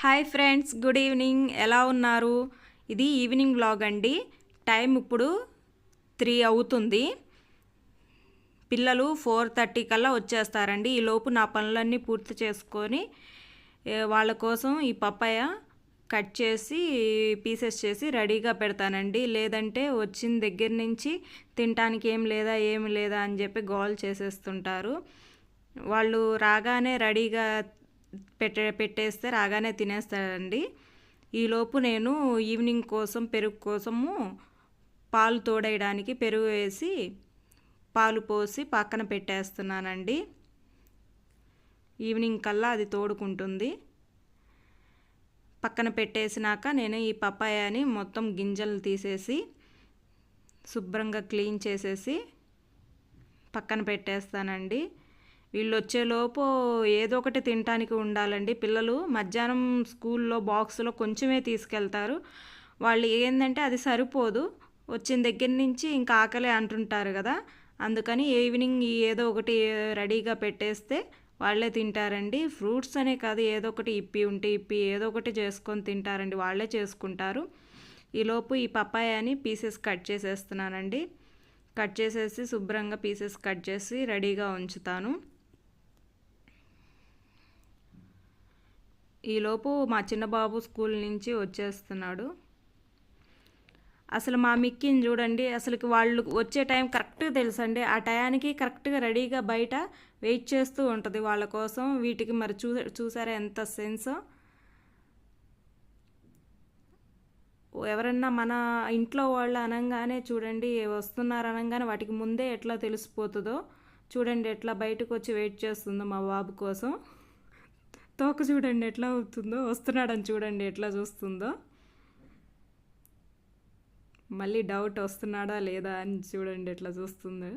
Hi friends, good evening. ఎలా ఉన్నారు? ఇది ఈవినింగ్ వ్లాగ్ అండి. టైం ఇప్పుడు 3 అవుతుంది. పిల్లలు 4:30 కల్లా వచ్చేస్తారండి. ఈలోపు నా పనులన్నీ పూర్తి చేసుకొని వాళ్ళ కోసం ఈ పప్పాయ కట్ చేసి పీసెస్ చేసి రెడీగా పెడతానండి. లేదంటే వచ్చిన దగ్గర నుంచి తినటానికి ఏమి లేదా అని చెప్పి గోల్ చేసేస్తుంటారు. వాళ్ళు రాగానే రెడీగా పెట్టేస్తే రాగానే తినేస్తారండి. ఈలోపు నేను ఈవినింగ్ కోసం పెరుగు కోసము పాలు తోడేయడానికి పెరుగు వేసి పాలు పోసి పక్కన పెట్టేస్తున్నానండి. ఈవినింగ్ కల్లా అది తోడుకుంటుంది. పక్కన పెట్టేసినాక నేను ఈ పప్పాయని మొత్తం గింజలు తీసేసి శుభ్రంగా క్లీన్ చేసేసి పక్కన పెట్టేస్తానండి. వీళ్ళు వచ్చేలోపు ఏదో ఒకటి తినటానికి ఉండాలండి. పిల్లలు మధ్యాహ్నం స్కూల్లో బాక్స్లో కొంచెమే తీసుకెళ్తారు. వాళ్ళు ఏంటంటే అది సరిపోదు. వచ్చిన దగ్గర నుంచి ఇంకా ఆకలి అంటుంటారు కదా, అందుకని ఈవినింగ్ ఏదో ఒకటి రెడీగా పెట్టేస్తే వాళ్ళే తింటారండి. ఫ్రూట్స్ అనే కాదు, ఏదో ఒకటి ఇప్పి ఏదో ఒకటి చేసుకొని తింటారండి. వాళ్ళే చేసుకుంటారు. ఈలోపు ఈ పప్పాయని పీసెస్ కట్ చేసేస్తున్నానండి. కట్ చేసేసి శుభ్రంగా పీసెస్ కట్ చేసి రెడీగా ఉంచుతాను. ఈలోపు మా చిన్న బాబు స్కూల్ నుంచి వచ్చేస్తున్నాడు. అసలు మా మిక్కిని చూడండి, అసలుకి వాళ్ళు వచ్చే టైం కరెక్ట్గా తెలుసండి. ఆ టయానికి కరెక్ట్గా రెడీగా బయట వెయిట్ చేస్తూ ఉంటుంది వాళ్ళ కోసం. వీటికి మరి చూసారా ఎంత సెన్స్. ఎవరన్నా మన ఇంట్లో వాళ్ళు అనగానే చూడండి, వస్తున్నారు అనగానే వాటికి ముందే ఎట్లా తెలిసిపోతుందో చూడండి. ఎట్లా బయటకు వచ్చి వెయిట్ చేస్తుందో మా బాబు కోసం. తోక చూడండి ఎట్లా అవుతుందో, వస్తున్నాడని చూడండి ఎట్లా చూస్తుందో. మళ్ళీ డౌట్ వస్తున్నాడా లేదా అని చూడండి ఎట్లా చూస్తుందో.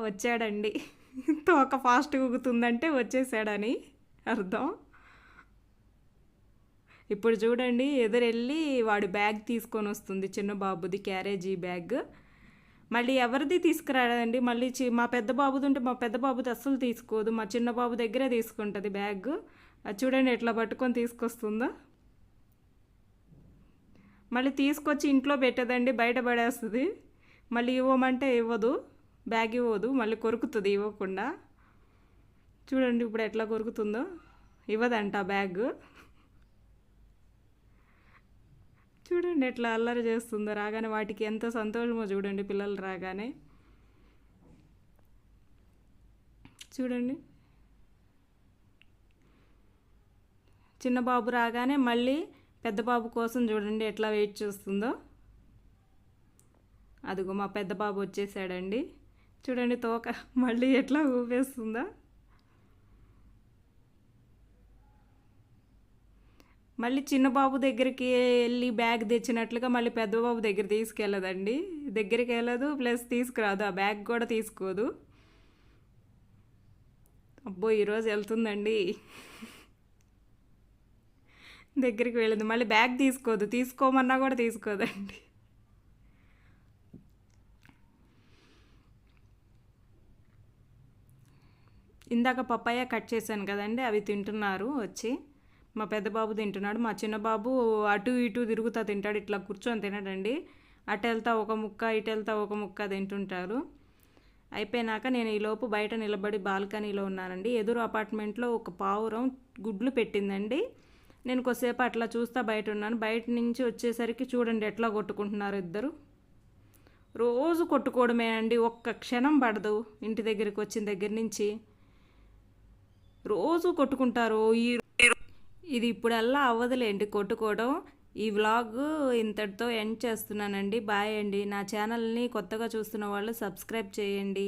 వచ్చాడండి. తోక ఫాస్ట్గా ఊగుతుందంటే వచ్చేసాడని అర్థం. ఇప్పుడు చూడండి ఎదురెళ్ళి వాడి బ్యాగ్ తీసుకొని వస్తుంది, చిన్న బాబుది క్యారేజీ బ్యాగ్. మళ్ళీ ఎవరిది తీసుకురాడండి. మళ్ళీ మా పెద్ద బాబుది ఉంటే మా పెద్ద బాబుది అస్సలు తీసుకోదు, మా చిన్న బాబు దగ్గరే తీసుకుంటుంది బ్యాగ్. అది చూడండి ఎట్లా పట్టుకొని తీసుకొస్తుందో. మళ్ళీ తీసుకొచ్చి ఇంట్లో పెట్టదండి, బయట పడేస్తుంది. మళ్ళీ ఇవ్వమంటే ఇవ్వదు, బ్యాగ్ ఇవ్వదు, మళ్ళీ కొరుకుతుంది ఇవ్వకుండా. చూడండి ఇప్పుడు ఎట్లా కొరుకుతుందో. ఇవ్వదంట బ్యాగ్. చూడండి ఎట్లా అల్లరి చేస్తుందో. రాగానే వాటికి ఎంత సంతోషమో చూడండి పిల్లలు రాగానే. చూడండి చిన్న బాబు రాగానే మళ్ళీ పెద్ద బాబు కోసం చూడండి ఎట్లా వెయిట్ చేస్తుందో. అదిగో మా పెద్ద బాబు వచ్చేసాడండి. చూడండి తోక మళ్ళీ ఎట్లా ఊపేస్తుందో. మళ్ళీ చిన్న బాబు దగ్గరికి వెళ్ళి బ్యాగ్ తెచ్చినట్లుగా మళ్ళీ పెద్ద బాబు దగ్గర తీసుకెళ్ళదండి. దగ్గరికి వెళ్ళదు, ప్లస్ తీసుకురాదు, ఆ బ్యాగ్ కూడా తీసుకోదు. అబ్బో ఈరోజు వెళ్తుందండి, దగ్గరికి వెళ్ళదు. మళ్ళీ బ్యాగ్ తీసుకోదు, తీసుకోమన్నా కూడా తీసుకోదండి. ఇందాక పప్పాయ కట్ చేశాను కదండి, అవి తింటున్నారు వచ్చి. మా పెద్ద బాబు తింటున్నాడు, మా చిన్న బాబు అటు ఇటు తిరుగుతూ తింటాడు. ఇట్లా కూర్చొని తినడండి. అటు వెళ్తా ఒక ముక్క, ఇటు వెళ్తా ఒక ముక్క తింటుంటారు. అయిపోయినాక నేను ఈలోపు బయట నిలబడి బాల్కనీలో ఉన్నానండి. ఎదురు అపార్ట్మెంట్లో ఒక పావురం గుడ్లు పెట్టిందండి. నేను కొద్దిసేపు అట్లా చూస్తా బయట ఉన్నాను. బయట నుంచి వచ్చేసరికి చూడండి ఎట్లా కొట్టుకుంటున్నారు ఇద్దరు. రోజు కొట్టుకోవడమే అండి, ఒక్క క్షణం పడదు. ఇంటి దగ్గరికి వచ్చిన దగ్గర నుంచి రోజు కొట్టుకుంటారు. ఇది ఇప్పుడల్లా అవ్వదులేండి కొట్టుకోవడం. ఈ వ్లాగ్ ఇంతటితో ఎండ్ చేస్తున్నానండి. బాయ్ అండి. నా ఛానల్ని కొత్తగా చూస్తున్న వాళ్ళు సబ్స్క్రైబ్ చేయండి.